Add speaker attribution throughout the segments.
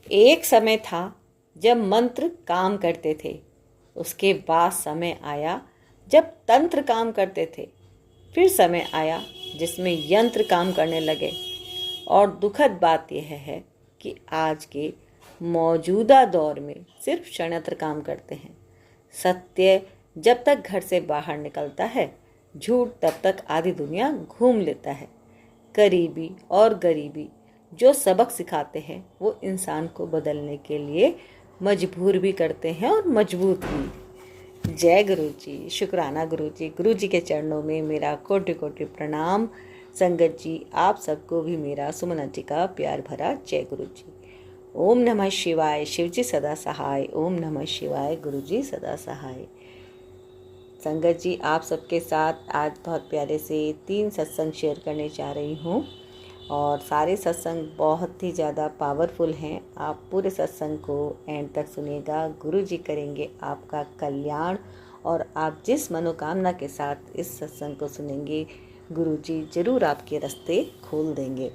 Speaker 1: एक समय था जब मंत्र काम करते थे। उसके बाद समय आया जब तंत्र काम करते थे। फिर समय आया जिसमें यंत्र काम करने लगे। और दुखद बात यह है कि आज के मौजूदा दौर में सिर्फ षड्यंत्र काम करते हैं। सत्य जब तक घर से बाहर निकलता है, झूठ तब तक आधी दुनिया घूम लेता है। करीबी और गरीबी जो सबक सिखाते हैं वो इंसान को बदलने के लिए मजबूर भी करते हैं और मजबूत भी। जय गुरु जी, शुक्राना गुरु जी। गुरु जी के चरणों में मेरा कोटि कोटि प्रणाम। संगत जी, आप सबको भी मेरा सुमन जी का प्यार भरा जय गुरु जी। ओम नमः शिवाय। शिव जी सदा सहाय। ओम नमः शिवाय। गुरु जी सदा सहाय। संगत जी, आप सबके साथ आज बहुत प्यारे से 3 सत्संग शेयर करने जा रही हूँ और सारे सत्संग बहुत ही ज़्यादा पावरफुल हैं। आप पूरे सत्संग को एंड तक सुनिएगा। गुरु जी करेंगे आपका कल्याण और आप जिस मनोकामना के साथ इस सत्संग को सुनेंगे, गुरु जी ज़रूर आपके रास्ते खोल देंगे।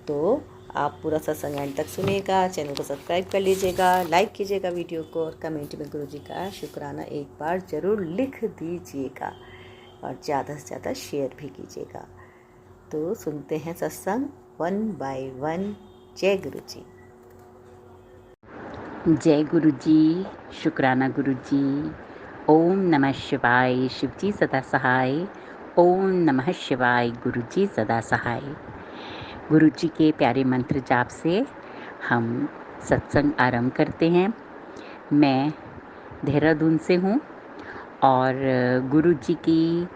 Speaker 1: तो आप पूरा सत्संग एंड तक सुनिएगा। चैनल को सब्सक्राइब कर लीजिएगा, लाइक कीजिएगा वीडियो को और कमेंट में गुरु जी का शुक्राना एक बार ज़रूर लिख दीजिएगा और ज़्यादा से ज़्यादा शेयर भी कीजिएगा। तो सुनते हैं सत्संग 1 बाय 1। जय गुरु जी।
Speaker 2: जय गुरु जी, शुक्राना गुरु जी। ओम नमः शिवाय। शिव जी सदा सहाय। ओम नमः शिवाय। गुरु जी सदा सहाय। गुरु जी के प्यारे मंत्र जाप से हम सत्संग आरंभ करते हैं। मैं देहरादून से हूँ और गुरु जी की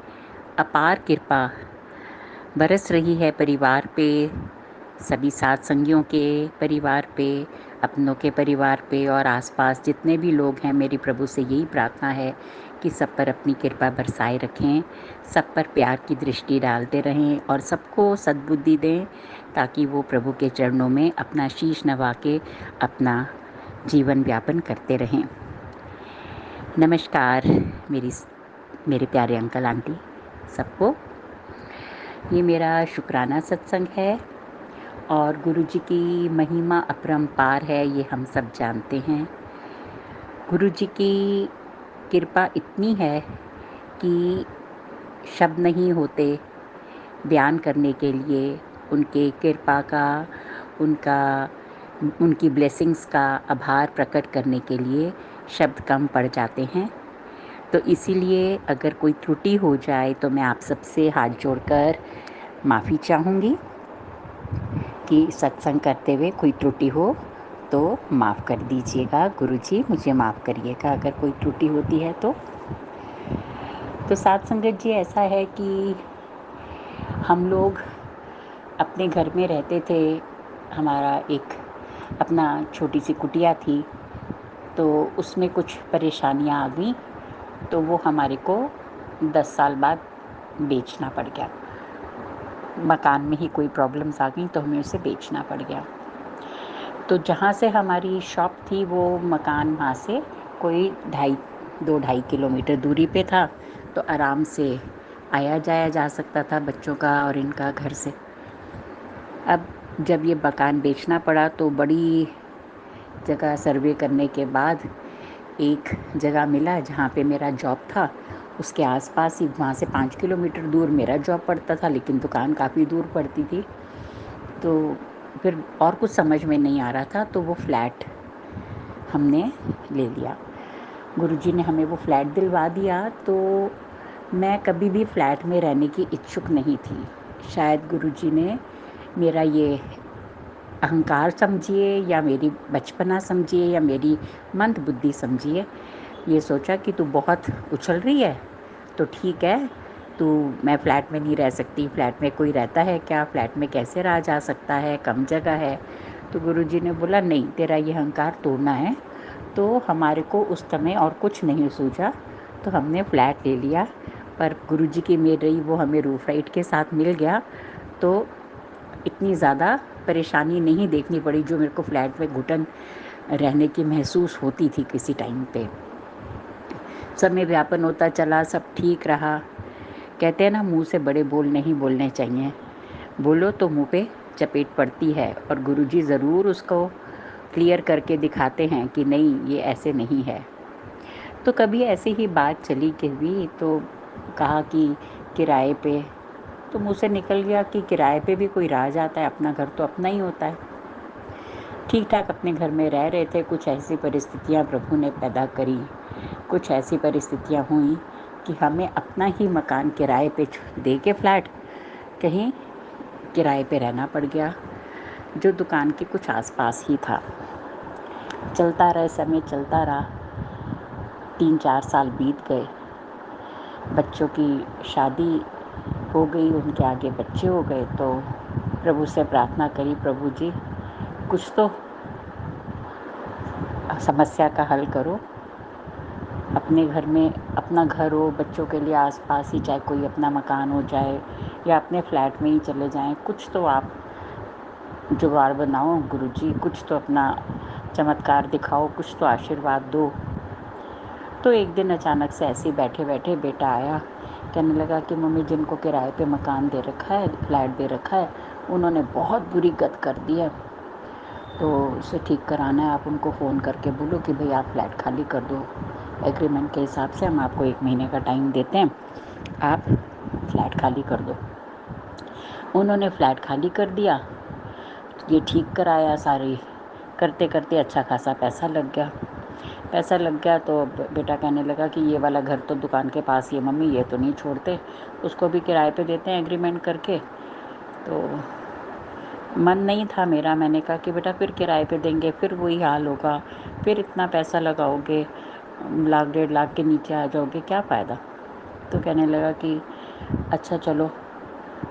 Speaker 2: अपार कृपा बरस रही है परिवार पे, सभी सत्संगियों के परिवार पे, अपनों के परिवार पे और आसपास जितने भी लोग हैं। मेरी प्रभु से यही प्रार्थना है कि सब पर अपनी कृपा बरसाए रखें, सब पर प्यार की दृष्टि डालते रहें और सबको सद्बुद्धि दें ताकि वो प्रभु के चरणों में अपना शीश नवा के अपना जीवन व्यापन करते रहें। नमस्कार मेरे प्यारे अंकल आंटी सबको। ये मेरा शुक्राना सत्संग है और गुरु जी की महिमा अपरंपार है, ये हम सब जानते हैं। गुरु जी की कृपा इतनी है कि शब्द नहीं होते बयान करने के लिए उनके कृपा का, उनकी ब्लेसिंग्स का आभार प्रकट करने के लिए शब्द कम पड़ जाते हैं। तो इसीलिए अगर कोई त्रुटि हो जाए तो मैं आप सबसे हाथ जोड़कर माफ़ी चाहूँगी कि सत्संग करते हुए कोई त्रुटि हो तो माफ़ कर दीजिएगा। गुरुजी मुझे माफ़ करिएगा अगर कोई त्रुटि होती है तो साथ संगत जी, ऐसा है कि हम लोग अपने घर में रहते थे। हमारा एक अपना छोटी सी कुटिया थी, तो उसमें कुछ परेशानियां आ गई तो वो हमारे को 10 साल बाद बेचना पड़ गया। मकान में ही कोई प्रॉब्लम्स आ गई तो हमें उसे बेचना पड़ गया। तो जहाँ से हमारी शॉप थी वो मकान वहाँ से कोई 2-2.5 किलोमीटर दूरी पे था, तो आराम से आया जाया जा सकता था बच्चों का और इनका घर से। अब जब ये मकान बेचना पड़ा तो बड़ी जगह सर्वे करने के बाद एक जगह मिला जहाँ पे मेरा जॉब था। उसके आसपास ही, वहाँ से 5 किलोमीटर दूर मेरा जॉब पड़ता था, लेकिन दुकान काफ़ी दूर पड़ती थी। तो फिर और कुछ समझ में नहीं आ रहा था, तो वो फ्लैट हमने ले लिया। गुरुजी ने हमें वो फ्लैट दिलवा दिया। तो मैं कभी भी फ्लैट में रहने की इच्छुक नहीं थी। शायद गुरुजी ने मेरा ये अहंकार समझिए या मेरी बचपना समझिए या मेरी मंद बुद्धि समझिए, ये सोचा कि तू बहुत उछल रही है तो ठीक है, मैं फ़्लैट में नहीं रह सकती। फ़्लैट में कोई रहता है क्या? फ़्लैट में कैसे रहा जा सकता है, कम जगह है। तो गुरुजी ने बोला नहीं, तेरा ये अहंकार तोड़ना है। तो हमारे को उस समय और कुछ नहीं सूझा, तो हमने फ़्लैट ले लिया। पर गुरुजी की मेहर रही, वो हमें रूफ राइट के साथ मिल गया, तो इतनी ज़्यादा परेशानी नहीं देखनी पड़ी जो मेरे को फ़्लैट में घुटन रहने की महसूस होती थी किसी टाइम पे। समय व्यापन होता चला, सब ठीक रहा। कहते हैं ना, मुंह से बड़े बोल नहीं बोलने चाहिए, बोलो तो मुंह पे चपेट पड़ती है। और गुरुजी ज़रूर उसको क्लियर करके दिखाते हैं कि नहीं, ये ऐसे नहीं है। तो कभी ऐसी ही बात चली कभी, तो कहा कि किराए पे, तो मुँह से निकल गया कि किराए पे भी कोई रह जाता है, अपना घर तो अपना ही होता है। ठीक ठाक अपने घर में रह रहे थे, कुछ ऐसी परिस्थितियाँ प्रभु ने पैदा करी, कुछ ऐसी परिस्थितियाँ हुई कि हमें अपना ही मकान किराए पे दे के फ्लैट कहीं किराए पे रहना पड़ गया, जो दुकान के कुछ आसपास ही था। चलता रहा समय, चलता रहा, 3-4 साल बीत गए, बच्चों की शादी हो गई, उनके आगे बच्चे हो गए। तो प्रभु से प्रार्थना करी, प्रभु जी कुछ तो समस्या का हल करो। अपने घर में अपना घर हो, बच्चों के लिए आसपास ही, चाहे कोई अपना मकान हो जाए या अपने फ्लैट में ही चले जाएं, कुछ तो आप जुगाड़ बनाओ गुरुजी, कुछ तो अपना चमत्कार दिखाओ, कुछ तो आशीर्वाद दो। तो एक दिन अचानक से ऐसे ही बैठे बैठे बेटा आया, कहने लगा कि मम्मी, जिनको किराए पे मकान दे रखा है, फ्लैट दे रखा है, उन्होंने बहुत बुरी गत कर दी है, तो उसे ठीक कराना है। आप उनको फ़ोन करके बोलो कि भाई आप फ्लैट खाली कर दो, एग्रीमेंट के हिसाब से हम आपको 1 महीने का टाइम देते हैं, आप फ्लैट खाली कर दो। उन्होंने फ्लैट खाली कर दिया, ये ठीक कराया, सारी करते करते अच्छा खासा पैसा लग गया। पैसा लग गया तो बेटा कहने लगा कि ये वाला घर तो दुकान के पास ही है मम्मी, ये तो नहीं छोड़ते, उसको भी किराए पे देते हैं एग्रीमेंट करके। तो मन नहीं था मेरा, मैंने कहा कि बेटा फिर किराए पे देंगे, फिर वही हाल होगा, फिर इतना पैसा लगाओगे, 1 लाख 1.5 लाख के नीचे आ जाओगे, क्या फ़ायदा। तो कहने लगा कि अच्छा चलो,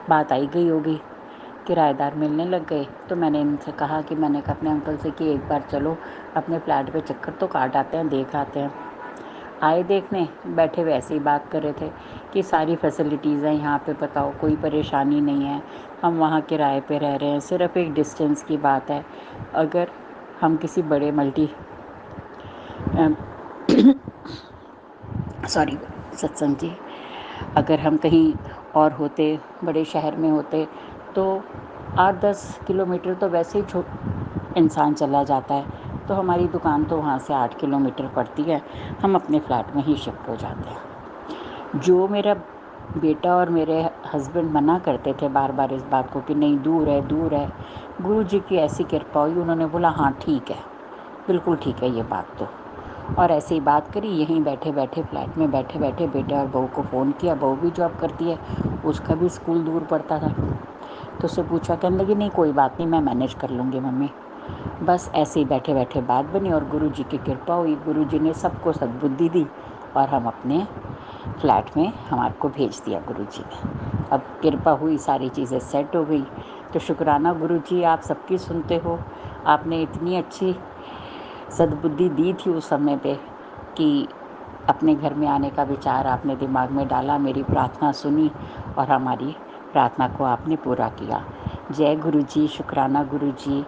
Speaker 2: बात आई गई होगी, किराएदार मिलने लग गए। तो मैंने इनसे कहा कि मैंने कहा अपने अंकल से कि एक बार चलो अपने फ्लैट पे चक्कर तो काट आते हैं, देख आते हैं। आए देखने, बैठे हुए ऐसे ही बात कर रहे थे कि सारी फैसिलिटीज़ हैं यहाँ पे, बताओ कोई परेशानी नहीं है, हम वहाँ किराए पे रह रहे हैं, सिर्फ एक डिस्टेंस की बात है। अगर हम किसी बड़े सॉरी सत्संग जी, अगर हम कहीं और होते, बड़े शहर में होते, तो 8-10 किलोमीटर तो वैसे ही इंसान चला जाता है, तो हमारी दुकान तो वहाँ से 8 किलोमीटर पड़ती है, हम अपने फ्लैट में ही शिफ्ट हो जाते हैं। जो मेरा बेटा और मेरे हस्बैंड मना करते थे बार बार इस बात को कि नहीं, दूर है दूर है, गुरु जी की ऐसी कृपा हुई, उन्होंने बोला हाँ ठीक है, बिल्कुल ठीक है ये बात तो। और ऐसे ही बात करी, यहीं बैठे बैठे फ्लैट में बैठे बैठे बेटे और बहू को फ़ोन किया, बहू भी जॉब करती है, उसका भी स्कूल दूर पड़ता था, तो उससे पूछा, कहने लगी नहीं कोई बात नहीं, मैं मैनेज कर लूँगी मम्मी। बस ऐसे ही बैठे बैठे बात बनी और गुरु जी की कृपा हुई, गुरु जी ने सबको सद्बुद्धि दी और हम अपने फ्लैट में हमारे को भेज दिया गुरु जी ने। अब कृपा हुई, सारी चीज़ें सेट हो गई। तो शुक्राना गुरु जी, आप सबकी सुनते हो, आपने इतनी अच्छी सद्बुद्धि दी थी उस समय पे कि अपने घर में आने का विचार आपने दिमाग में डाला, मेरी प्रार्थना सुनी और हमारी प्रार्थना को आपने पूरा किया। जय गुरु जी, शुक्राना गुरु जी,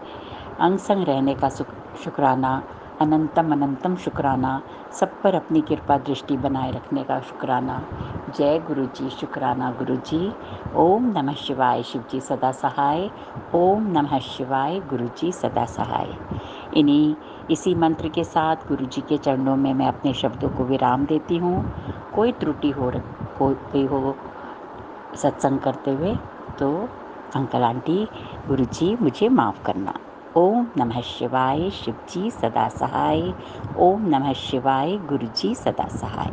Speaker 2: अंग संग रहने का शुक्राना, अनंतम अनंतम शुक्राना, सब पर अपनी कृपा दृष्टि बनाए रखने का शुक्राना। जय गुरु जी, शुक्राना गुरु जी। ओम नमः शिवाय, शिव जी सदा सहाय। ओम नमः शिवाय, गुरु जी सदा सहाय। इसी मंत्र के साथ गुरु जी के चरणों में मैं अपने शब्दों को विराम देती हूँ। कोई त्रुटि हो सत्संग करते हुए तो अंकल आंटी, गुरु जी मुझे माफ़ करना। ओम नमः शिवाय, शिव जी सदा सहाय। ओम नमः शिवाय, गुरु जी सदा सहाय।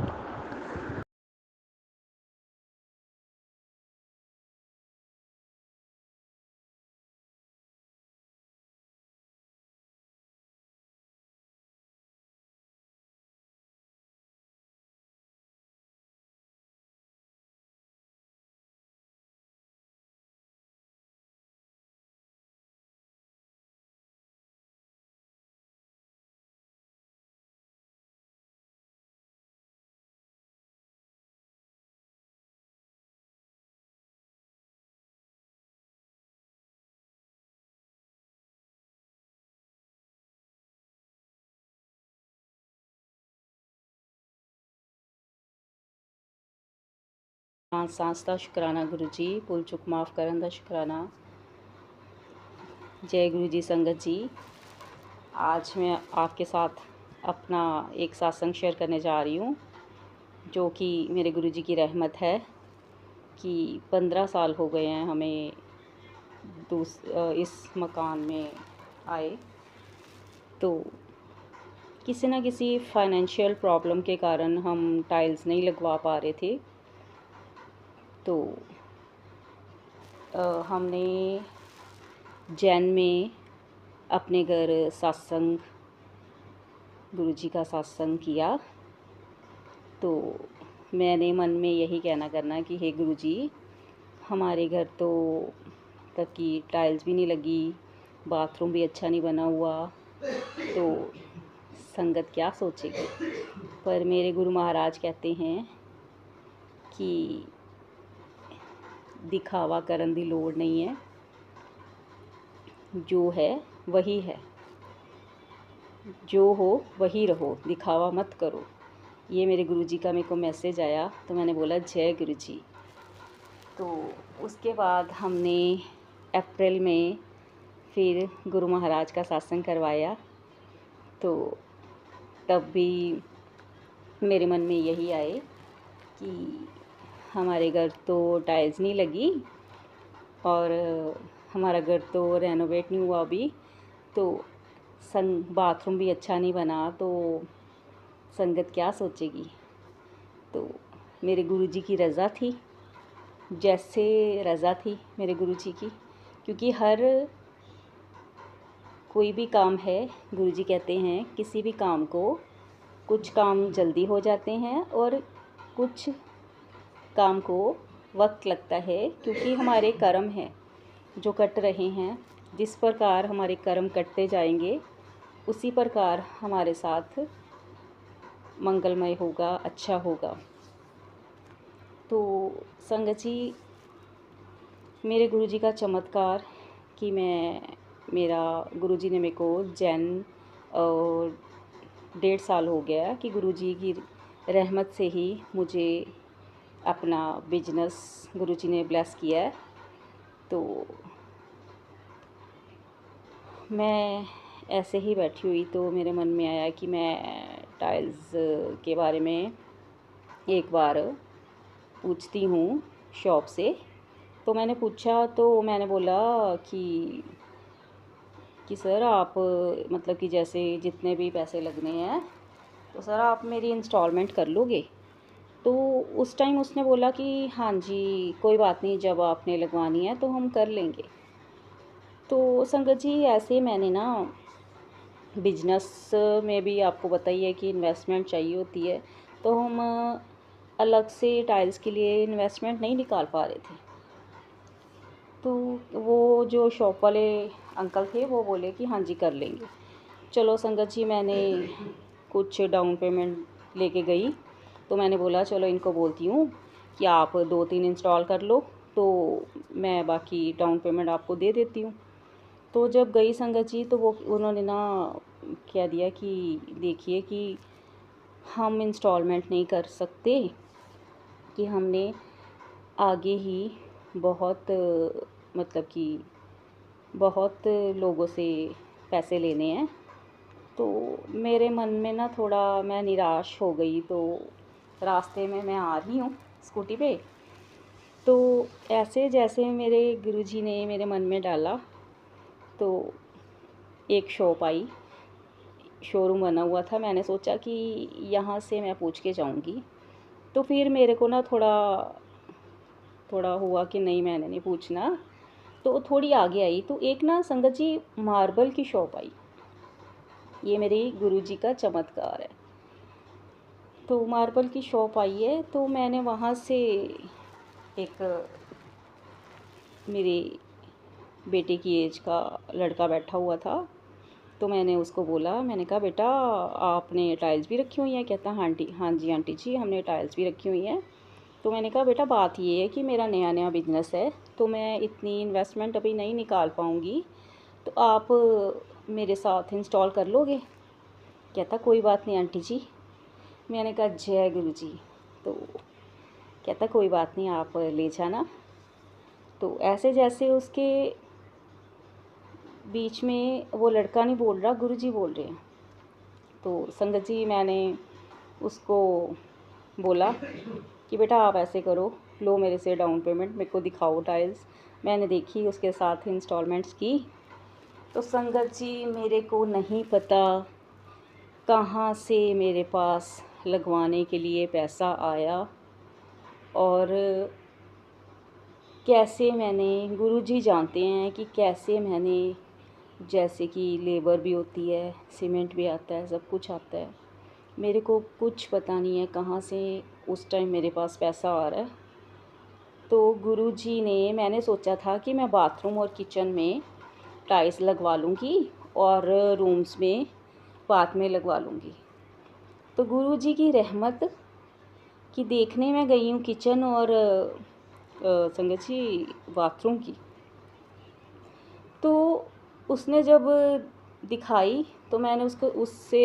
Speaker 3: सांस का शुक्राना गुरु जी, भुल चुक माफ़ करन दा शुक्राना। जय गुरु जी संगत जी, आज मैं आपके साथ अपना एक सत्संग शेयर करने जा रही हूँ, जो कि मेरे गुरुजी की रहमत है कि 15 साल हो गए हैं हमें इस मकान में आए। तो किसी न किसी फाइनेंशियल प्रॉब्लम के कारण हम टाइल्स नहीं लगवा पा रहे थे। तो हमने जैन में अपने घर सत्संग, गुरुजी का सत्संग किया। तो मैंने मन में यही कहना करना कि हे गुरुजी, हमारे घर तो तक की टाइल्स भी नहीं लगी, बाथरूम भी अच्छा नहीं बना हुआ, तो संगत क्या सोचेगी। पर मेरे गुरु महाराज कहते हैं कि दिखावा करन दी लोड़ नहीं है, जो है वही है, जो हो वही रहो, दिखावा मत करो। ये मेरे गुरुजी का मेरे को मैसेज आया, तो मैंने बोला जय गुरुजी। तो उसके बाद हमने अप्रैल में फिर गुरु महाराज का सत्संग करवाया। तो तब भी मेरे मन में यही आए कि हमारे घर तो टाइल्स नहीं लगी और हमारा घर तो रेनोवेट नहीं हुआ अभी, तो बाथरूम भी अच्छा नहीं बना, तो संगत क्या सोचेगी। तो मेरे गुरुजी की रज़ा थी, जैसे रज़ा थी मेरे गुरुजी की, क्योंकि हर कोई भी काम है, गुरुजी कहते हैं किसी भी काम को, कुछ काम जल्दी हो जाते हैं और कुछ काम को वक्त लगता है, क्योंकि हमारे कर्म हैं जो कट रहे हैं। जिस प्रकार हमारे कर्म कटते जाएंगे उसी प्रकार हमारे साथ मंगलमय होगा, अच्छा होगा। तो संगत जी, मेरे गुरुजी का चमत्कार कि मेरा गुरुजी ने मेरे को जैन 1.5 साल हो गया कि गुरुजी की रहमत से ही मुझे अपना बिजनेस गुरुजी ने ब्लेस किया है। तो मैं ऐसे ही बैठी हुई, तो मेरे मन में आया कि मैं टाइल्स के बारे में एक बार पूछती हूँ शॉप से। तो मैंने पूछा, तो मैंने बोला कि सर आप मतलब कि जैसे जितने भी पैसे लगने हैं, तो सर आप मेरी इंस्टॉलमेंट कर लोगे। तो उस टाइम उसने बोला कि हाँ जी कोई बात नहीं, जब आपने लगवानी है तो हम कर लेंगे। तो संगत जी, ऐसे मैंने ना बिजनेस में भी आपको बताइए कि इन्वेस्टमेंट चाहिए होती है, तो हम अलग से टाइल्स के लिए इन्वेस्टमेंट नहीं निकाल पा रहे थे। तो वो जो शॉप वाले अंकल थे वो बोले कि हाँ जी कर लेंगे। चलो संगत जी, मैंने कुछ डाउन पेमेंट लेके गई। तो मैंने बोला चलो इनको बोलती हूँ कि आप 2-3 इंस्टॉल कर लो, तो मैं बाकी डाउन पेमेंट आपको दे देती हूँ। तो जब गई संगत जी, तो वो उन्होंने ना कह दिया कि देखिए कि हम इंस्टॉलमेंट नहीं कर सकते, कि हमने आगे ही बहुत मतलब कि बहुत लोगों से पैसे लेने हैं। तो मेरे मन में ना थोड़ा मैं निराश हो गई। तो रास्ते में मैं आ रही हूँ स्कूटी पे, तो ऐसे जैसे मेरे गुरुजी ने मेरे मन में डाला, तो एक शॉप आई, शोरूम बना हुआ था। मैंने सोचा कि यहाँ से मैं पूछ के जाऊँगी। तो फिर मेरे को ना थोड़ा हुआ कि नहीं, मैंने नहीं पूछना। तो थोड़ी आगे आई, तो एक ना संगत जी मार्बल की शॉप आई। ये मेरे गुरुजी का चमत्कार है। तो मार्बल की शॉप आई है, तो मैंने वहाँ से एक मेरे बेटे की एज का लड़का बैठा हुआ था। तो मैंने उसको बोला, मैंने कहा बेटा आपने टाइल्स भी रखी हुई हैं। कहता हाँ जी आंटी जी, हमने टाइल्स भी रखी हुई हैं। तो मैंने कहा बेटा बात ये है कि मेरा नया बिज़नेस है, तो मैं इतनी इन्वेस्टमेंट अभी नहीं निकाल पाऊँगी, तो आप मेरे साथ इंस्टॉल कर लोगे। कहता कोई बात नहीं आंटी जी। मैंने कहा जय गुरु जी। तो कहता कोई बात नहीं, आप ले जाना। तो ऐसे जैसे उसके बीच में वो लड़का नहीं बोल रहा, गुरुजी बोल रहे हैं। तो संगत जी मैंने उसको बोला कि बेटा आप ऐसे करो, लो मेरे से डाउन पेमेंट, मेरे को दिखाओ टाइल्स। मैंने देखी, उसके साथ इंस्टॉलमेंट्स की। तो संगत जी मेरे को नहीं पता कहाँ से मेरे पास लगवाने के लिए पैसा आया और कैसे मैंने, गुरुजी जानते हैं कि कैसे मैंने, जैसे कि लेबर भी होती है, सीमेंट भी आता है, सब कुछ आता है। मेरे को कुछ पता नहीं है कहाँ से उस टाइम मेरे पास पैसा आ रहा है। तो गुरुजी ने, मैंने सोचा था कि मैं बाथरूम और किचन में टाइल्स लगवा लूँगी और रूम्स में बाद में लगवा लूँगी। तो गुरुजी की रहमत कि देखने में गई हूँ किचन और संगत जी बाथरूम की। तो उसने जब दिखाई तो मैंने उसको उससे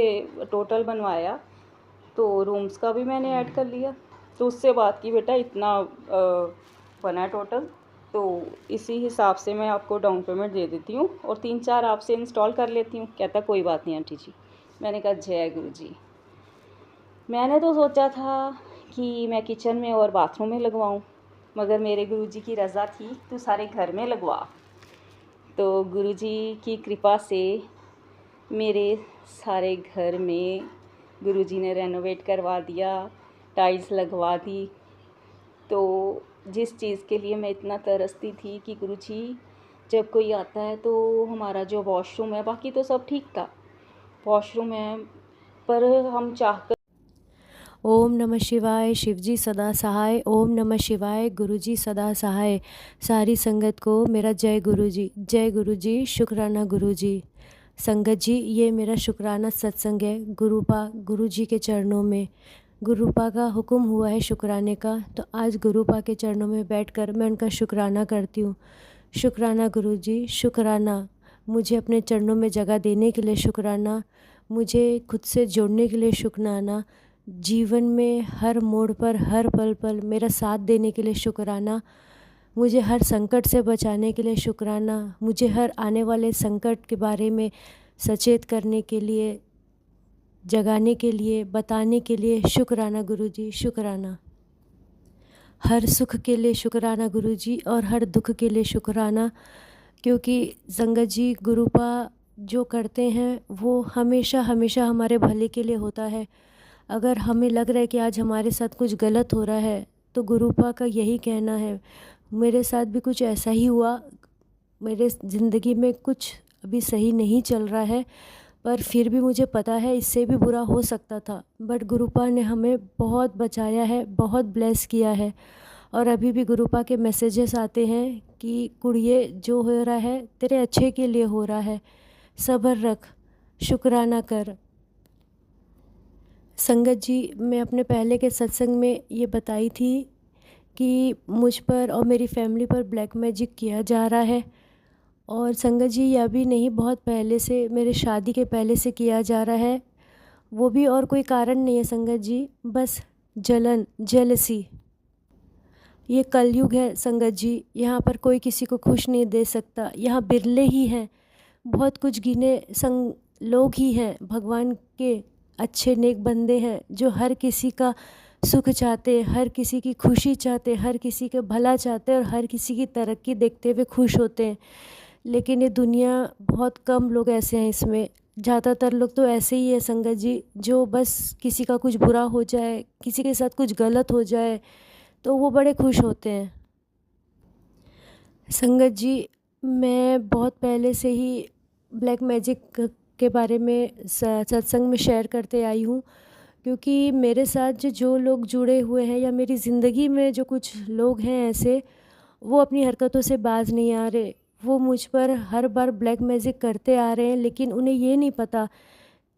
Speaker 3: टोटल बनवाया, तो रूम्स का भी मैंने ऐड कर लिया। तो उससे बात की, बेटा इतना बना टोटल, तो इसी हिसाब से मैं आपको डाउन पेमेंट दे देती हूँ और 3-4 आपसे इंस्टॉल कर लेती हूँ। कहता कोई बात नहीं आंटी जी। मैंने कहा जय गुरु जी। मैंने तो सोचा था कि मैं किचन में और बाथरूम में लगवाऊँ, मगर मेरे गुरुजी की रज़ा थी तो सारे घर में लगवा। तो गुरुजी की कृपा से मेरे सारे घर में गुरुजी ने रेनोवेट करवा दिया, टाइल्स लगवा दी। तो जिस चीज़ के लिए मैं इतना तरसती थी कि गुरुजी जब कोई आता है तो हमारा जो वॉशरूम है, बाकी तो सब ठीक था, वॉशरूम है, पर हम चाहकर
Speaker 4: ओम नमः शिवाय, शिवजी सदा सहाय। ओम नमः शिवाय, गुरुजी सदा सहाय। सारी संगत को मेरा जय गुरुजी, शुक्राना गुरुजी। संगत जी, ये मेरा शुक्राना सत्संग है गुरुपा गुरुजी के चरणों में। गुरुपा का हुक्म हुआ है शुक्राने का, तो आज गुरुपा के चरणों में बैठकर मैं उनका शुक्राना करती हूँ। शुक्राना गुरुजी, शुक्राना। मुझे अपने चरणों में जगह देने के लिए शुक्राना, मुझे खुद से जोड़ने के लिए शुक्राना, जीवन में हर मोड़ पर हर पल पल मेरा साथ देने के लिए शुक्राना, मुझे हर संकट से बचाने के लिए शुक्राना, मुझे हर आने वाले संकट के बारे में सचेत करने के लिए, जगाने के लिए, बताने के लिए शुक्राना गुरुजी, शुक्राना। हर सुख के लिए शुक्राना गुरुजी और हर दुख के लिए शुक्राना, क्योंकि संगत जी गुरुपा जो करते हैं वो हमेशा हमेशा हमारे भले के लिए होता है। अगर हमें लग रहा है कि आज हमारे साथ कुछ गलत हो रहा है तो गुरुपा का यही कहना है। मेरे साथ भी कुछ ऐसा ही हुआ, मेरे ज़िंदगी में कुछ अभी सही नहीं चल रहा है, पर फिर भी मुझे पता है इससे भी बुरा हो सकता था, बट गुरुपा ने हमें बहुत बचाया है, बहुत ब्लेस किया है। और अभी भी गुरुपा के मैसेजेस आते हैं कि कुड़िए जो हो रहा है तेरे अच्छे के लिए हो रहा है, सब्र रख, शुक्राना कर। संगत जी, मैं अपने पहले के सत्संग में ये बताई थी कि मुझ पर और मेरी फैमिली पर ब्लैक मैजिक किया जा रहा है। और संगत जी, यह भी नहीं, बहुत पहले से, मेरे शादी के पहले से किया जा रहा है। वो भी और कोई कारण नहीं है संगत जी, बस जलन, जेलसी। ये कलयुग है संगत जी, यहाँ पर कोई किसी को खुश नहीं दे सकता। यहाँ बिरले ही हैं, बहुत कुछ गिने संग लोग ही हैं भगवान के अच्छे नेक बंदे हैं जो हर किसी का सुख चाहते, हर किसी की खुशी चाहते, हर किसी का भला चाहते और हर किसी की तरक्की देखते हुए खुश होते हैं। लेकिन ये दुनिया, बहुत कम लोग ऐसे हैं इसमें, ज़्यादातर लोग तो ऐसे ही है संगत जी, जो बस किसी का कुछ बुरा हो जाए, किसी के साथ कुछ गलत हो जाए तो वो बड़े खुश होते हैं। संगत जी, मैं बहुत पहले से ही ब्लैक मैजिक के बारे में सत्संग में शेयर करते आई हूँ, क्योंकि मेरे साथ जो लोग जुड़े हुए हैं या मेरी ज़िंदगी में जो कुछ लोग हैं ऐसे, वो अपनी हरकतों से बाज नहीं आ रहे। वो मुझ पर हर बार ब्लैक मैजिक करते आ रहे हैं, लेकिन उन्हें ये नहीं पता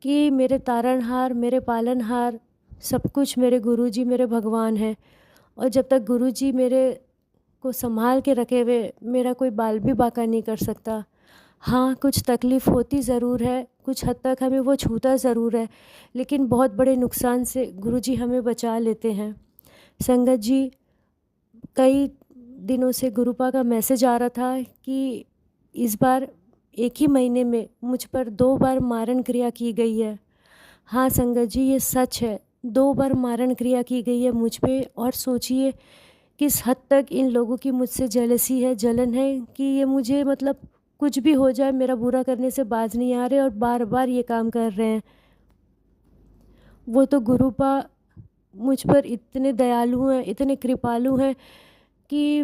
Speaker 4: कि मेरे तारणहार, मेरे पालनहार, सब कुछ मेरे गुरुजी, मेरे भगवान हैं। और जब तक गुरुजी मेरे को संभाल के रखे हुए, मेरा कोई बाल भी बांका नहीं कर सकता। हाँ, कुछ तकलीफ़ होती ज़रूर है, कुछ हद तक हमें वो छूता ज़रूर है, लेकिन बहुत बड़े नुकसान से गुरुजी हमें बचा लेते हैं। संगत जी, कई दिनों से गुरुपा का मैसेज आ रहा था कि इस बार एक ही महीने में मुझ पर 2 बार मारण क्रिया की गई है। हाँ संगत जी, ये सच है, 2 बार मारण क्रिया की गई है मुझ पे। और सोचिए किस हद तक इन लोगों की मुझसे जेलसी है, जलन है कि ये मुझे मतलब कुछ भी हो जाए मेरा बुरा करने से बाज नहीं आ रहे और बार बार ये काम कर रहे हैं। वो तो गुरुपा मुझ पर इतने दयालु हैं, इतने कृपालु हैं कि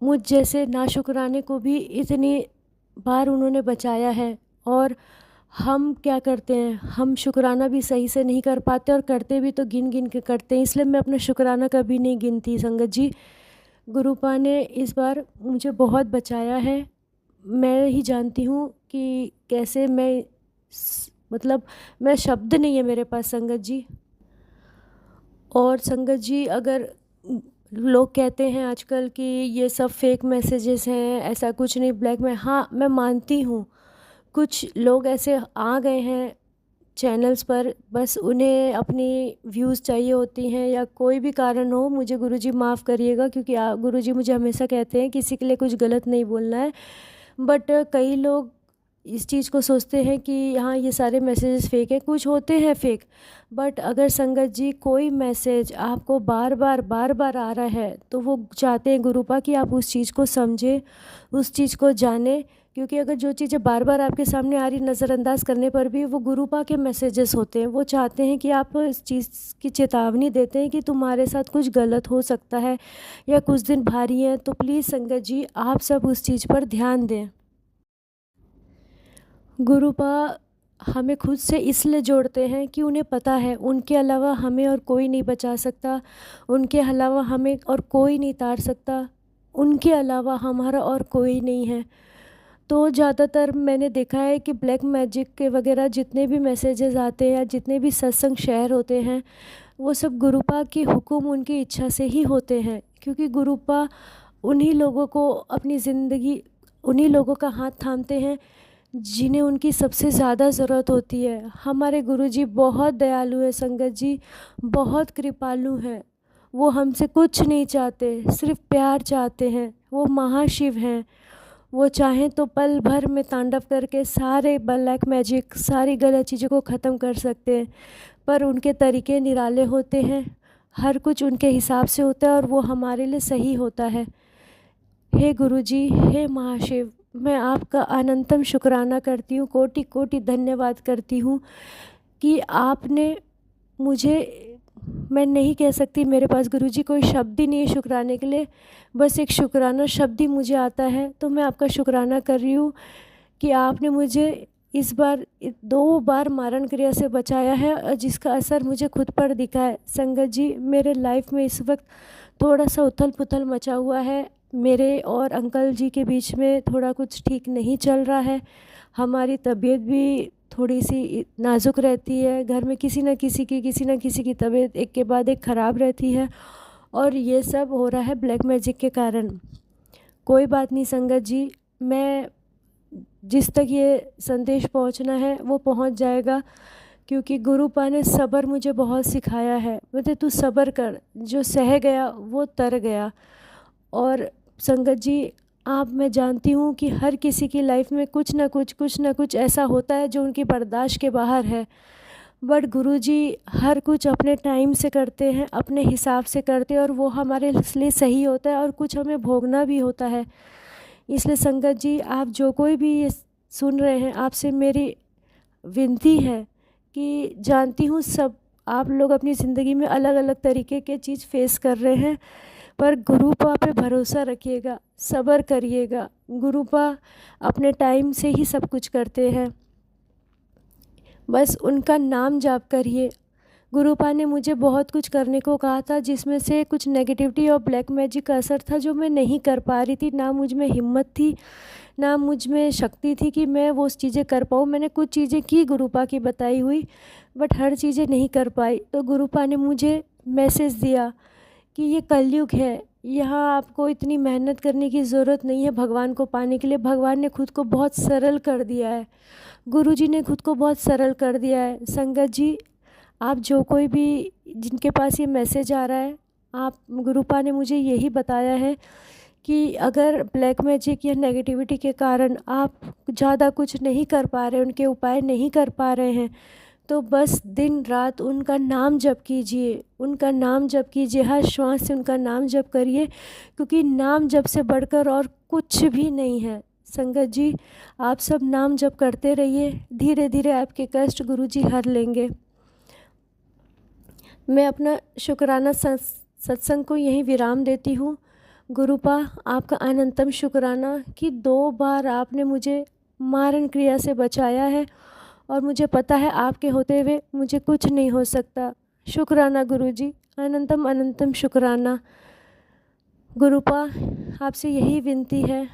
Speaker 4: मुझ जैसे नाशुक्राने को भी इतनी बार उन्होंने बचाया है। और हम क्या करते हैं, हम शुक्राना भी सही से नहीं कर पाते और करते भी तो गिन गिन के करते हैं। इसलिए मैं अपना शुक्राना कभी नहीं गिनती संगत जी। गुरुपा ने इस बार मुझे बहुत बचाया है। मैं ही जानती हूँ कि कैसे मतलब मैं शब्द नहीं है मेरे पास संगत जी। और संगत जी, अगर लोग कहते हैं आजकल कि ये सब फेक मैसेजेस हैं, ऐसा कुछ नहीं, ब्लैक में, हाँ मैं मानती हूँ कुछ लोग ऐसे आ गए हैं चैनल्स पर, बस उन्हें अपनी व्यूज़ चाहिए होती हैं या कोई भी कारण हो। मुझे गुरुजी माफ़ करिएगा क्योंकि गुरुजी मुझे हमेशा कहते हैं किसी के लिए कुछ गलत नहीं बोलना है। बट कई लोग इस चीज़ को सोचते हैं कि हाँ ये सारे मैसेजेस फ़ेक हैं, कुछ होते हैं फ़ेक। बट अगर संगत जी कोई मैसेज आपको बार बार आ रहा है तो वो चाहते हैं गुरुपा कि आप उस चीज़ को समझें, उस चीज़ को जानें। क्योंकि अगर जो चीज़ें बार बार आपके सामने आ रही, नज़रअंदाज करने पर भी वो गुरुपा के मैसेजेस होते हैं। वो चाहते हैं कि आप इस चीज़ की चेतावनी देते हैं कि तुम्हारे साथ कुछ गलत हो सकता है या कुछ दिन भारी हैं। तो प्लीज़ संगत जी आप सब उस चीज़ पर ध्यान दें। गुरुपा हमें खुद से इसलिए जोड़ते हैं कि उन्हें पता है उनके अलावा हमें और कोई नहीं बचा सकता, उनके अलावा हमें और कोई नहीं तार सकता, उनके अलावा हमारा और कोई नहीं है। तो ज़्यादातर मैंने देखा है कि ब्लैक मैजिक के वगैरह जितने भी मैसेजेस आते हैं या जितने भी सत्संग शेयर होते हैं वो सब गुरुपा की हुक्म, उनकी इच्छा से ही होते हैं। क्योंकि गुरुपा उन्हीं लोगों को अपनी ज़िंदगी, उन्हीं लोगों का हाथ थामते हैं जिन्हें उनकी सबसे ज़्यादा ज़रूरत होती है। हमारे गुरुजी बहुत दयालु हैं संगत जी, बहुत कृपालु हैं। वो हमसे कुछ नहीं चाहते, सिर्फ प्यार चाहते हैं। वो महाशिव हैं। वो चाहें तो पल भर में तांडव करके सारे ब्लैक मैजिक, सारी गलत चीज़ों को ख़त्म कर सकते हैं। पर उनके तरीके निराले होते हैं, हर कुछ उनके हिसाब से होता है और वो हमारे लिए सही होता है। हे गुरुजी, हे महाशिव, मैं आपका अनंतम शुक्राना करती हूँ, कोटि कोटि धन्यवाद करती हूँ कि आपने मुझे, मैं नहीं कह सकती, मेरे पास गुरुजी कोई शब्द ही नहीं है शुक्राने के लिए, बस एक शुक्राना शब्द ही मुझे आता है। तो मैं आपका शुक्राना कर रही हूँ कि आपने मुझे इस बार 2 बार मारण क्रिया से बचाया है और जिसका असर मुझे खुद पर दिखा है। संगत जी, मेरे लाइफ में इस वक्त थोड़ा सा उथल पुथल मचा हुआ है। मेरे और अंकल जी के बीच में थोड़ा कुछ ठीक नहीं चल रहा है। हमारी तबीयत भी थोड़ी सी नाजुक रहती है। घर में किसी न किसी की तबीयत एक के बाद एक ख़राब रहती है और ये सब हो रहा है ब्लैक मैजिक के कारण। कोई बात नहीं संगत जी, मैं जिस तक ये संदेश पहुंचना है वो पहुंच जाएगा। क्योंकि गुरुपा ने सब्र मुझे बहुत सिखाया है। बोलते तू सब्र कर, जो सह गया वो तर गया। और संगत जी, आप, मैं जानती हूँ कि हर किसी की लाइफ में कुछ ना कुछ ऐसा होता है जो उनकी बर्दाश्त के बाहर है। बट गुरुजी हर कुछ अपने टाइम से करते हैं, अपने हिसाब से करते हैं और वो हमारे लिए सही होता है और कुछ हमें भोगना भी होता है। इसलिए संगत जी, आप जो कोई भी ये सुन रहे हैं, आपसे मेरी विनती है कि जानती हूँ सब आप लोग अपनी ज़िंदगी में अलग अलग तरीके के चीज़ फेस कर रहे हैं, पर गुरुपा पे भरोसा रखिएगा, सब्र करिएगा। गुरुपा अपने टाइम से ही सब कुछ करते हैं, बस उनका नाम जाप करिए। गुरुपा ने मुझे बहुत कुछ करने को कहा था जिसमें से कुछ नेगेटिविटी और ब्लैक मैजिक का असर था जो मैं नहीं कर पा रही थी। ना मुझ में हिम्मत थी, ना मुझ में शक्ति थी कि मैं वो चीज़ें कर पाऊँ। मैंने कुछ चीज़ें की गुरुपा की बताई हुई, बट हर चीज़ें नहीं कर पाई। तो गुरुपा ने मुझे मैसेज दिया कि ये कलयुग है, यहाँ आपको इतनी मेहनत करने की ज़रूरत नहीं है भगवान को पाने के लिए। भगवान ने खुद को बहुत सरल कर दिया है, गुरुजी ने खुद को बहुत सरल कर दिया है। संगत जी, आप जो कोई भी जिनके पास ये मैसेज आ रहा है, आप, गुरुपा ने मुझे यही बताया है कि अगर ब्लैक मैजिक या नेगेटिविटी के कारण आप ज़्यादा कुछ नहीं कर पा रहे, उनके उपाय नहीं कर पा रहे हैं, तो बस दिन रात उनका नाम जप कीजिए, उनका नाम जप कीजिए, हर श्वास से उनका नाम जप करिए, क्योंकि नाम जप से बढ़कर और कुछ भी नहीं है। संगत जी, आप सब नाम जप करते रहिए, धीरे धीरे आपके कष्ट गुरुजी हर लेंगे। मैं अपना शुक्राना सत्संग को यहीं विराम देती हूँ। गुरुपा, आपका अनंतम शुक्राना कि 2 बार आपने मुझे मारण क्रिया से बचाया है और मुझे पता है आपके होते हुए मुझे कुछ नहीं हो सकता। शुक्राना गुरुजी, अनंतम अनंतम शुक्राना। गुरुपा, आपसे यही विनती है,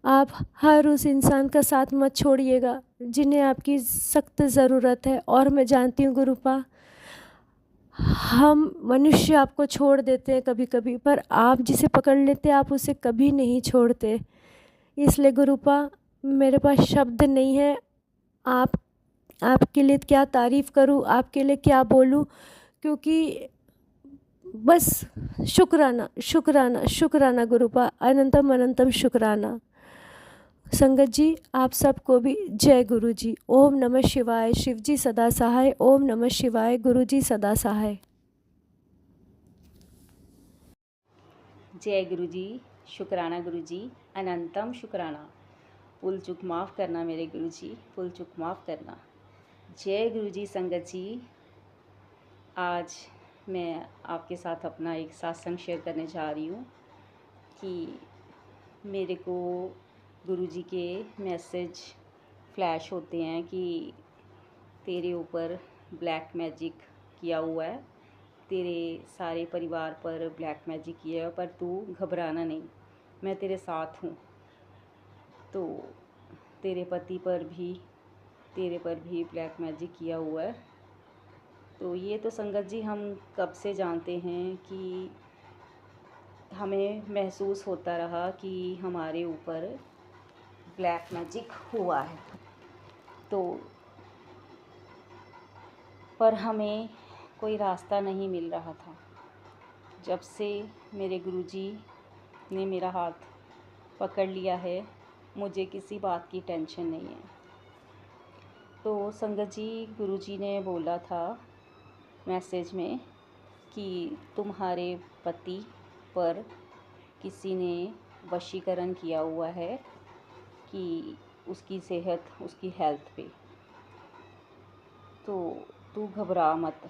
Speaker 4: आप हर उस इंसान का साथ मत छोड़िएगा जिन्हें आपकी सख्त ज़रूरत है। और मैं जानती हूँ गुरुपा, हम मनुष्य आपको छोड़ देते हैं कभी कभी, पर आप जिसे पकड़ लेते हैं आप उसे कभी नहीं छोड़ते। इसलिए गुरुपा, मेरे पास शब्द नहीं है, आपके लिए क्या तारीफ़ करूं, आपके लिए क्या बोलूं, क्योंकि बस शुक्राना शुक्राना शुक्राना गुरुपा, अनंतम अनंतम शुक्राना। संगत जी, आप सबको भी जय गुरु जी। ओम नमः शिवाय, शिव जी सदा सहाय। ओम नमः शिवाय, गुरु जी सदा सहाय।
Speaker 3: जय गुरु जी, शुक्राना गुरु जी, अनंतम शुक्राना। भूल चूक माफ़ करना मेरे गुरु जी, भूल चूक माफ़ करना। जय गुरु जी। संगत जी, आज मैं आपके साथ अपना एक सत्संग शेयर करने जा रही हूँ कि मेरे को गुरुजी के मैसेज फ्लैश होते हैं कि तेरे ऊपर ब्लैक मैजिक किया हुआ है, तेरे सारे परिवार पर ब्लैक मैजिक किया है, पर तू घबराना नहीं, मैं तेरे साथ हूँ। तो तेरे पति पर भी, तेरे पर भी ब्लैक मैजिक किया हुआ है। तो ये तो संगत जी हम कब से जानते हैं कि हमें महसूस होता रहा कि हमारे ऊपर ब्लैक मैजिक हुआ है, तो पर हमें कोई रास्ता नहीं मिल रहा था। जब से मेरे गुरुजी ने मेरा हाथ पकड़ लिया है, मुझे किसी बात की टेंशन नहीं है। तो संगत जी, गुरुजी ने बोला था मैसेज में कि तुम्हारे पति पर किसी ने वशीकरण किया हुआ है कि उसकी सेहत, उसकी हेल्थ पे, तो तू घबरा मत।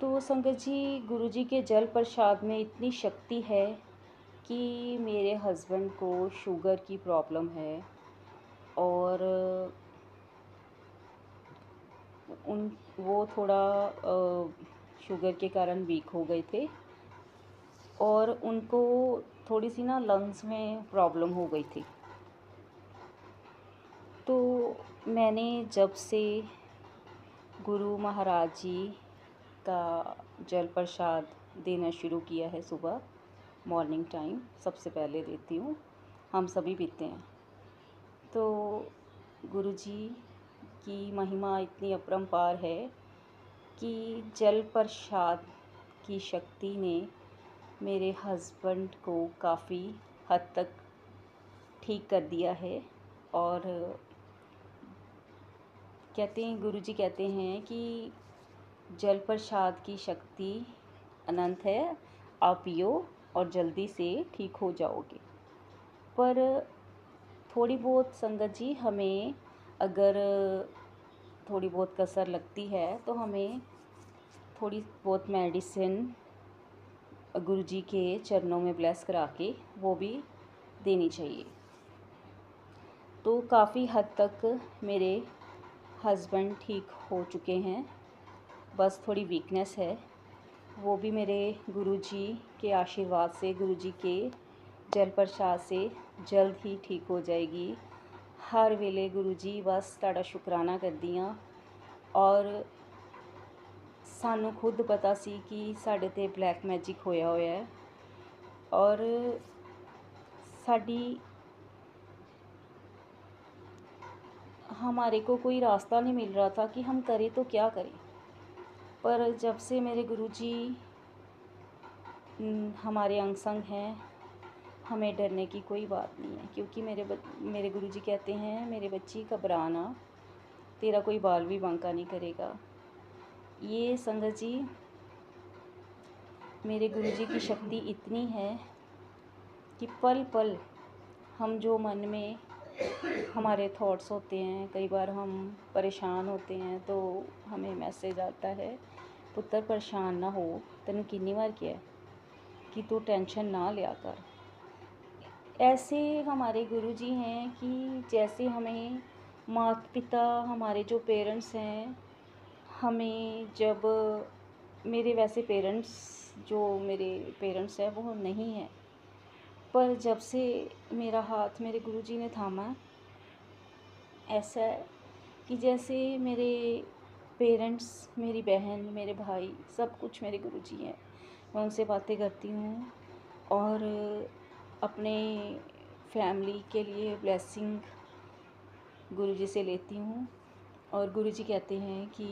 Speaker 3: तो संगत जी, गुरुजी के जल प्रसाद में इतनी शक्ति है कि मेरे हस्बैंड को शुगर की प्रॉब्लम है और वो थोड़ा शुगर के कारण वीक हो गए थे और उनको थोड़ी सी ना लंग्स में प्रॉब्लम हो गई थी। तो मैंने जब से गुरु महाराज जी का जल प्रसाद देना शुरू किया है, सुबह मॉर्निंग टाइम सबसे पहले देती हूँ, हम सभी पीते हैं, तो गुरुजी की महिमा इतनी अपरंपार है कि जल प्रसाद की शक्ति ने मेरे हस्बैंड को काफ़ी हद तक ठीक कर दिया है। और गुरुजी कहते हैं कि जल प्रसाद की शक्ति अनंत है, आप पियो और जल्दी से ठीक हो जाओगे। पर थोड़ी बहुत संगत जी, हमें अगर थोड़ी बहुत कसर लगती है तो हमें थोड़ी बहुत मेडिसिन गुरुजी के चरणों में ब्लेस करा के वो भी देनी चाहिए। तो काफ़ी हद तक मेरे हस्बैंड ठीक हो चुके हैं, बस थोड़ी वीकनेस है, वो भी मेरे गुरुजी के आशीर्वाद से, गुरुजी के जल प्रसाद से जल्द ही ठीक हो जाएगी। हर वेले गुरुजी बस तुहाडा शुकराना करदी हां और सानू खुद पता सी कि साडे ते ब्लैक मैजिक होया होया है और साडी हमारे को कोई रास्ता नहीं मिल रहा था कि हम करें तो क्या करें। पर जब से मेरे गुरुजी हमारे अंग संग हैं, हमें डरने की कोई बात नहीं है, क्योंकि मेरे गुरुजी कहते हैं, मेरे बच्ची घबराना, तेरा कोई बाल भी बांका नहीं करेगा। ये संगत जी, मेरे गुरुजी की शक्ति इतनी है कि पल पल हम जो मन में हमारे थॉट्स होते हैं, कई बार हम परेशान होते हैं तो हमें मैसेज आता है, पुत्र परेशान ना हो, तेन कितनी बार किया कि तू टेंशन ना लिया कर। ऐसे हमारे गुरुजी हैं कि जैसे हमें माता पिता, हमारे जो पेरेंट्स हैं, हमें जब मेरे पेरेंट्स हैं वो नहीं हैं, पर जब से मेरा हाथ मेरे गुरुजी ने थामा, ऐसा है कि जैसे मेरे पेरेंट्स, मेरी बहन, मेरे भाई, सब कुछ मेरे गुरुजी हैं। मैं उनसे बातें करती हूँ और अपने फैमिली के लिए ब्लेसिंग गुरुजी से लेती हूँ। और गुरुजी कहते हैं कि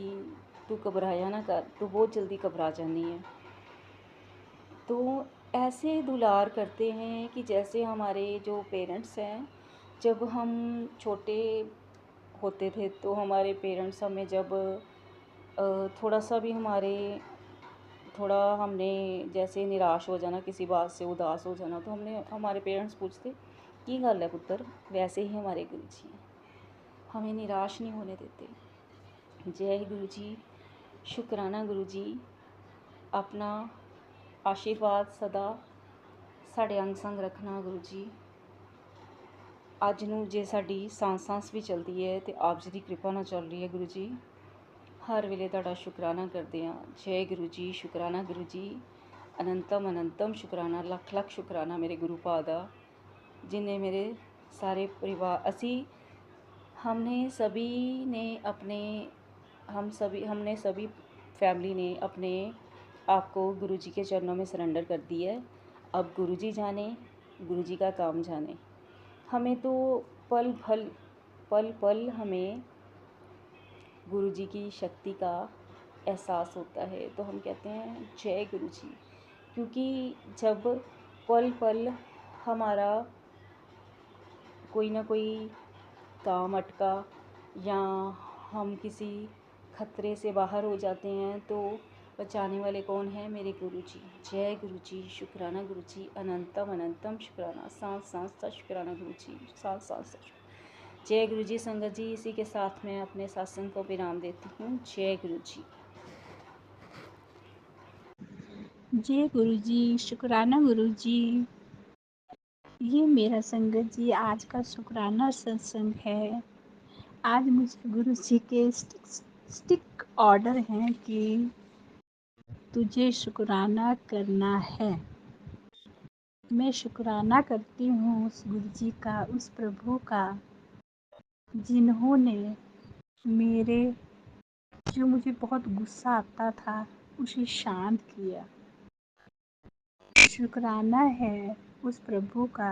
Speaker 3: तू घबराया ना कर, तू बहुत जल्दी घबरा जानी है। तो ऐसे दुलार करते हैं कि जैसे हमारे जो पेरेंट्स हैं, जब हम छोटे होते थे तो हमारे पेरेंट्स हमें जब थोड़ा सा भी हमने जैसे निराश हो जाना, किसी बात से उदास हो जाना, तो हमारे पेरेंट्स पूछते की गल है पुत्र। वैसे ही हमारे गुरुजी हैं, हमें निराश नहीं होने देते। जय गुरुजी, शुक्राना गुरुजी, अपना आशीर्वाद सदा साढ़े अंग संग रखना गुरुजी। ਅੱਜ ਨੂੰ ਜੇ ਸਾਡੀ सांस भी चलती है तो आप जी की कृपा ਨਾਲ ਚੱਲ ਰਹੀ है गुरु जी। हर ਵੇਲੇ ਤੁਹਾਡਾ शुकराना करते हैं। जय गुरु जी, शुकराना गुरु जी, अनंतम अनंतम शुकराना, लख लख शुकराना मेरे गुरु पा दा, जिन्हें मेरे सारे परिवार हमने सभी फैमिली ने अपने आप को गुरु जी के चरणों में सरेंडर कर दी है। अब गुरु जी जाने, गुरु जी का काम जाने। हमें तो पल पल हमें गुरु जी की शक्ति का एहसास होता है, तो हम कहते हैं जय गुरु जी। क्योंकि जब पल पल हमारा कोई ना कोई काम अटका या हम किसी खतरे से बाहर हो जाते हैं तो बचाने वाले कौन है? मेरे गुरु जी। जय गुरु जी, शुक्राना गुरु जी, अनंतम अनंतम शुक्राना, सांस सांस का शुक्राना गुरु जी, सांस सांस का शुक्राना। जय गुरु जी। संगत जी, इसी के साथ मैं अपने सत्संग को विराम देती हूँ। जय गुरु जी।
Speaker 5: जय गुरु जी, शुक्राना गुरु जी। ये मेरा संगत जी आज का शुक्राना सत्संग है। आज मुझे गुरु जी के स्टिक ऑर्डर हैं कि तुझे शुक्राना करना है। मैं शुक्राना करती हूँ उस गुरु जी का, उस प्रभु का, जिन्होंने जो मुझे बहुत गुस्सा आता था उसे शांत किया। शुक्राना है उस प्रभु का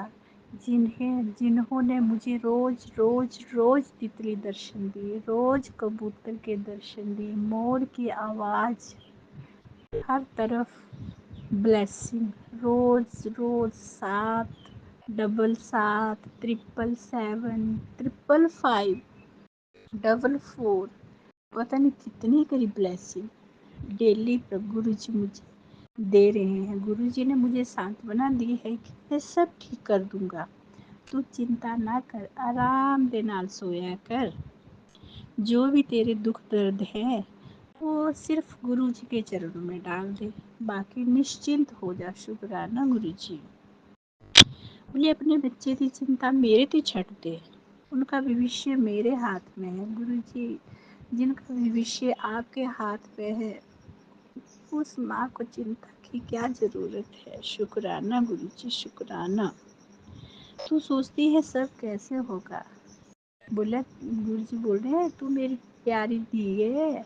Speaker 5: जिन्होंने मुझे रोज रोज रोज तितली दर्शन दिए, रोज कबूतर के दर्शन दिए, मोर की आवाज़, हर तरफ ब्लेसिंग, रोज रोज 7, 7, 777, 555, 44, पता नहीं कितनी करी ब्लेसिंग डेली प्रभु गुरु जी मुझे दे रहे हैं। गुरु जी ने मुझे सांत्वना दी है कि मैं सब ठीक कर दूंगा, तू चिंता ना कर, आराम दे नाल सोया कर। जो भी तेरे दुख दर्द है वो सिर्फ गुरु जी के चरणों में डाल दे, बाकी निश्चिंत हो जा। शुक्राना गुरु जी। बोले अपने बच्चे की चिंता मेरे ते छड़ दे, उनका भविष्य मेरे हाथ में है। गुरु जी, जिनका भविष्य आपके हाथ में है उस माँ को चिंता की क्या ज़रूरत है। शुक्राना गुरु जी, शुक्राना। तू सोचती है सब कैसे होगा, बोला गुरु जी बोल रहे हैं तू मेरी प्यारी दी है,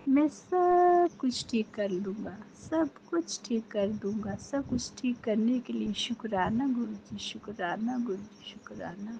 Speaker 5: मैं सब कुछ ठीक कर लूँगा, सब कुछ ठीक कर दूँगा। सब कुछ ठीक करने के लिए शुक्राना गुरु जी, शुक्राना गुरु जी, शुक्राना।